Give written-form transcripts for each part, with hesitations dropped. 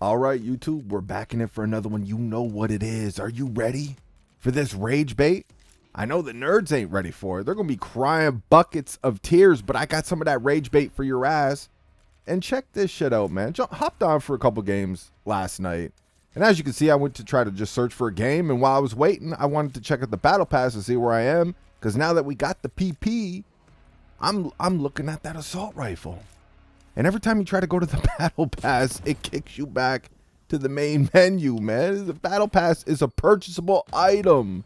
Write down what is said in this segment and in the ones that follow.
All right, YouTube, we're back in it for another one. You know what it is. Are you ready for this rage bait? I know the nerds ain't ready for it. They're going to be crying buckets of tears, but I got some of that rage bait for your ass. And check this shit out, man. Hopped on for a couple games last night. And as you can see, I went to try to just search for a game. And while I was waiting, I wanted to check out the battle pass to see where I am. Because now that we got the PP, I'm looking at that assault rifle. And every time you try to go to the battle pass, it kicks you back to the main menu, man. The battle pass is a purchasable item.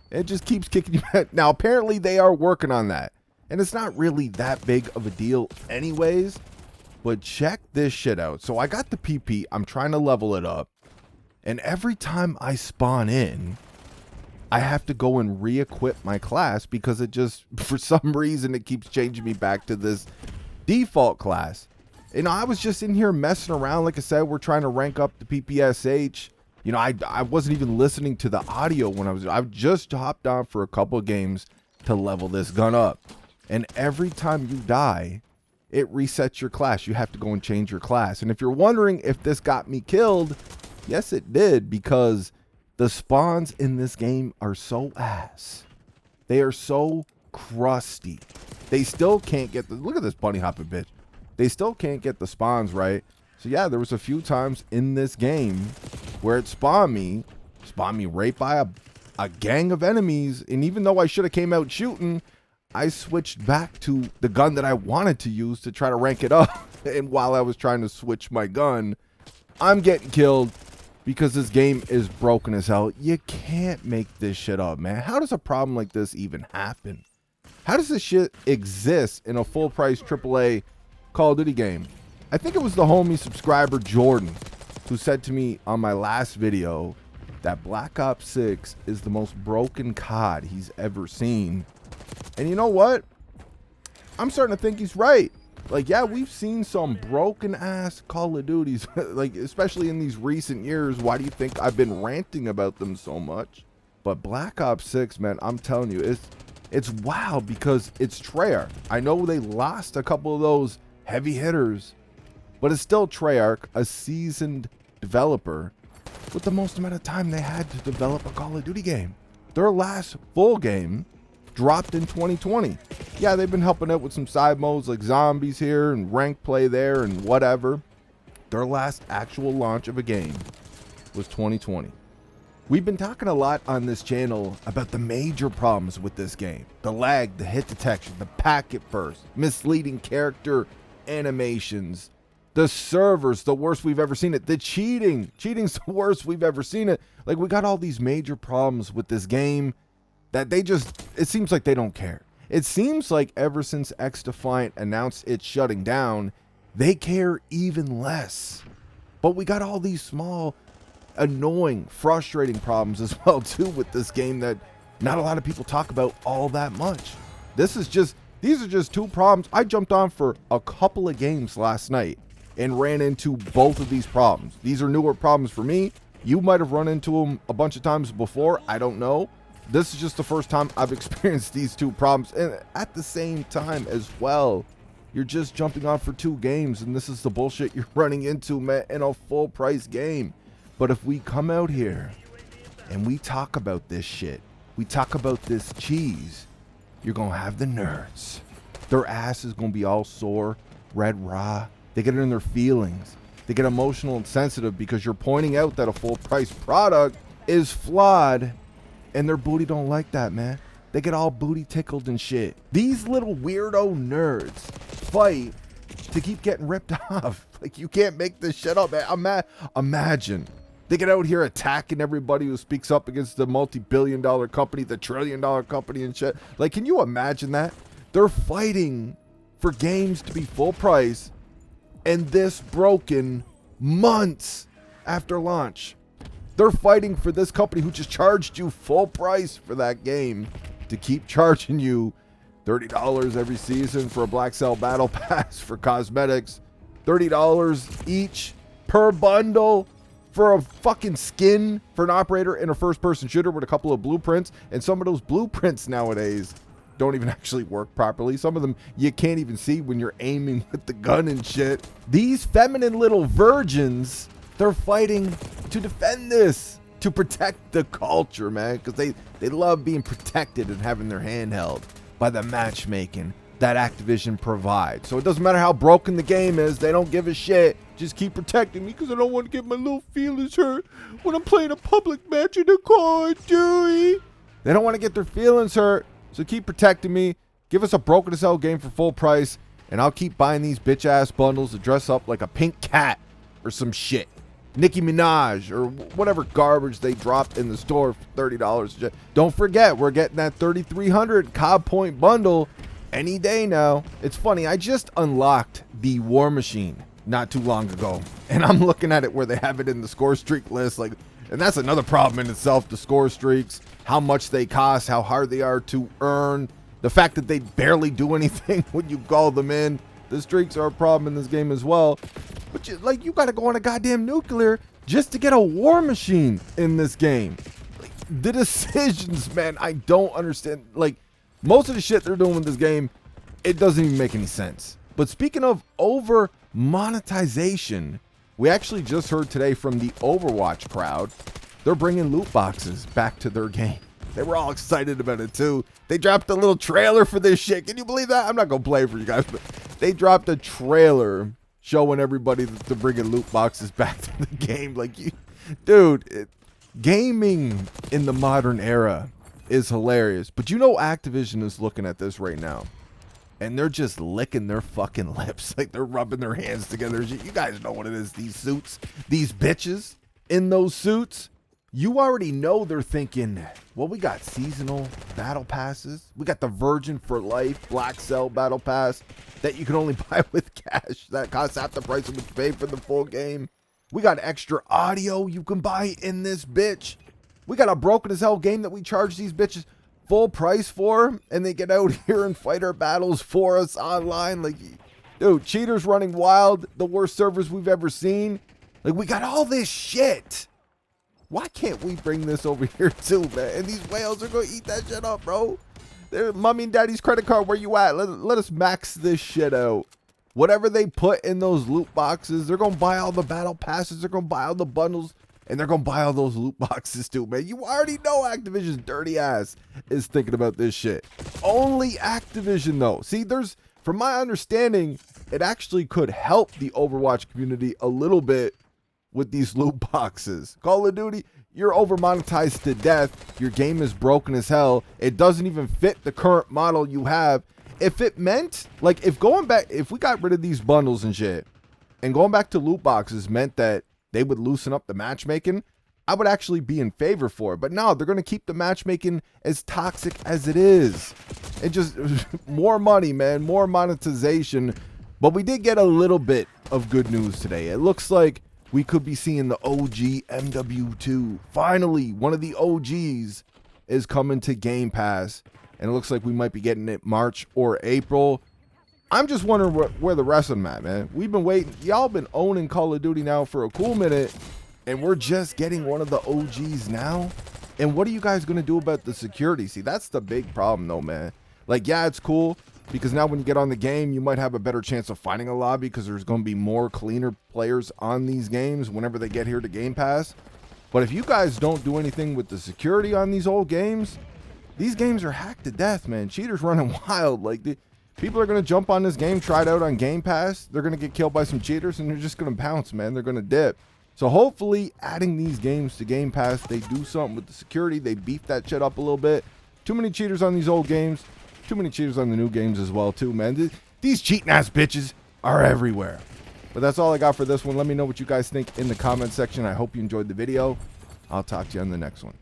It just keeps kicking you back. Now, apparently they are working on that. And it's not really that big of a deal anyways. But check this shit out. So I got the PP. I'm trying to level it up. And every time I spawn in, I have to go and re-equip my class because it just, for some reason, it keeps changing me back to this default class. You know, I was just in here messing around. Like I said, we're trying to rank up the PPSH. You know, I wasn't even listening to the audio when I've just hopped on for a couple of games to level this gun up. And every time you die, it resets your class. You have to go and change your class. And if you're wondering if this got me killed, yes, it did, because the spawns in this game are so ass. They are so crusty. They still can't get the, look at this bunny hopping bitch. They still can't get the spawns right. So yeah, there was a few times in this game where it spawned me right by a gang of enemies. And even though I should have came out shooting, I switched back to the gun that I wanted to use to try to rank it up. And while I was trying to switch my gun, I'm getting killed because this game is broken as hell. You can't make this shit up, man. How does a problem like this even happen? How does this shit exist in a full price AAA Call of Duty game? I think it was the homie subscriber Jordan who said to me on my last video that Black Ops 6 is the most broken COD he's ever seen. And you know what? I'm starting to think he's right. Like, yeah, we've seen some broken ass Call of Duties, like especially in these recent years. Why do you think I've been ranting about them so much? But Black Ops 6, man, I'm telling you, it's wild because it's Treyarch. I know they lost a couple of those heavy hitters, but it's still Treyarch, a seasoned developer with the most amount of time they had to develop a Call of Duty game. Their last full game dropped in 2020. Yeah, they've been helping out with some side modes like zombies here and rank play there and whatever. Their last actual launch of a game was 2020. We've been talking a lot on this channel about the major problems with this game. The lag, the hit detection, the packet burst, misleading character animations, the servers, the worst we've ever seen it, the cheating's the worst we've ever seen it. Like, we got all these major problems with this game that they just, it seems like they don't care. It seems like ever since X-Defiant announced it's shutting down, they care even less. But we got all these small, annoying, frustrating problems as well too with this game that not a lot of people talk about all that much. These are just two problems. I jumped on for a couple of games last night and ran into both of these problems. These are newer problems for me. You might have run into them a bunch of times before. I don't know. This is just the first time I've experienced these two problems. And at the same time as well, you're just jumping on for two games. And this is the bullshit you're running into, man, in a full price game. But if we come out here and we talk about this shit, we talk about this cheese, you're going to have the nerds. Their ass is going to be all sore, red raw. They get it in their feelings. They get emotional and sensitive because you're pointing out that a full price product is flawed, and their booty don't like that, man. They get all booty tickled and shit. These little weirdo nerds fight to keep getting ripped off. Like, you can't make this shit up, man. Imagine. They get out here attacking everybody who speaks up against the multi-billion-dollar company, the trillion-dollar company and shit. Like, can you imagine that? They're fighting for games to be full price and this broken months after launch. They're fighting for this company who just charged you full price for that game to keep charging you $30 every season for a Black Cell Battle Pass for cosmetics, $30 each per bundle for a fucking skin for an operator in a first-person shooter with a couple of blueprints. And some of those blueprints nowadays don't even actually work properly. Some of them you can't even see when you're aiming with the gun and shit. These feminine little virgins They're fighting to defend this, to protect the culture, man, because they love being protected and having their hand held by the matchmaking that Activision provides. So it doesn't matter how broken the game is, they don't give a shit. Just keep protecting me because I don't want to get my little feelings hurt when I'm playing a public match in a Call of Duty. They don't want to get their feelings hurt, so keep protecting me. Give us a broken as hell game for full price, and I'll keep buying these bitch ass bundles to dress up like a pink cat or some shit. Nicki Minaj or whatever garbage they dropped in the store for $30. Don't forget, we're getting that 3,300 COD point bundle any day now. It's funny, I just unlocked the War Machine not too long ago, and I'm looking at it where they have it in the score streak list, like, and that's another problem in itself, the score streaks, how much they cost, how hard they are to earn, the fact that they barely do anything when you call them in. The streaks are a problem in this game as well. But you gotta go on a goddamn nuclear just to get a War Machine in this game. Like, the decisions, man, I don't understand. Like, most of the shit they're doing with this game, it doesn't even make any sense. But speaking of over-monetization, we actually just heard today from the Overwatch crowd, they're bringing loot boxes back to their game. They were all excited about it too. They dropped a little trailer for this shit. Can you believe that? I'm not gonna play it for you guys, but they dropped a trailer showing everybody that they're bringing loot boxes back to the game. Like, dude, gaming in the modern era is hilarious. But you know Activision is looking at this right now, and they're just licking their fucking lips. Like, they're rubbing their hands together. You guys know what it is. These suits, these bitches in those suits, you already know they're thinking, well, we got seasonal battle passes. We got the Virgin for Life Black Cell battle pass that you can only buy with cash. That costs half the price of what you pay for the full game. We got extra audio you can buy in this bitch. We got a broken as hell game that we charge these bitches full price for, and they get out here and fight our battles for us online. Like, dude, cheaters running wild, the worst servers we've ever seen. Like, we got all this shit. Why can't we bring this over here too, man? And these whales are going to eat that shit up, bro. They're mommy and daddy's credit card. Where you at? Let us max this shit out. Whatever they put in those loot boxes, they're going to buy all the battle passes. They're going to buy all the bundles. And they're going to buy all those loot boxes too, man. You already know Activision's dirty ass is thinking about this shit. Only Activision, though. See, from my understanding, it actually could help the Overwatch community a little bit with these loot boxes. Call of Duty, you're over monetized to death. Your game is broken as hell. It doesn't even fit the current model you have. If it meant, like, if we got rid of these bundles and shit, and going back to loot boxes meant that they would loosen up the matchmaking, I would actually be in favor for it. But no, they're going to keep the matchmaking as toxic as it is. It just, more money, man, more monetization. But we did get a little bit of good news today. It looks like we could be seeing the OG MW2. Finally, one of the OGs is coming to Game Pass, and it looks like we might be getting it March or April. I'm just wondering where the rest of them at, man. We've been waiting. Y'all been owning Call of Duty now for a cool minute, and we're just getting one of the OGs now. And what are you guys going to do about the security? See, that's the big problem, though, man. Like, yeah, it's cool, because now when you get on the game, you might have a better chance of finding a lobby because there's going to be more cleaner players on these games whenever they get here to Game Pass. But if you guys don't do anything with the security on these old games, these games are hacked to death, man. Cheaters running wild. Like, people are going to jump on this game, try it out on Game Pass. They're going to get killed by some cheaters, and they're just going to bounce, man. They're going to dip. So hopefully, adding these games to Game Pass, they do something with the security. They beef that shit up a little bit. Too many cheaters on these old games. Too many cheaters on the new games as well, too, man. These cheating ass bitches are everywhere. But that's all I got for this one. Let me know what you guys think in the comment section. I hope you enjoyed the video. I'll talk to you on the next one.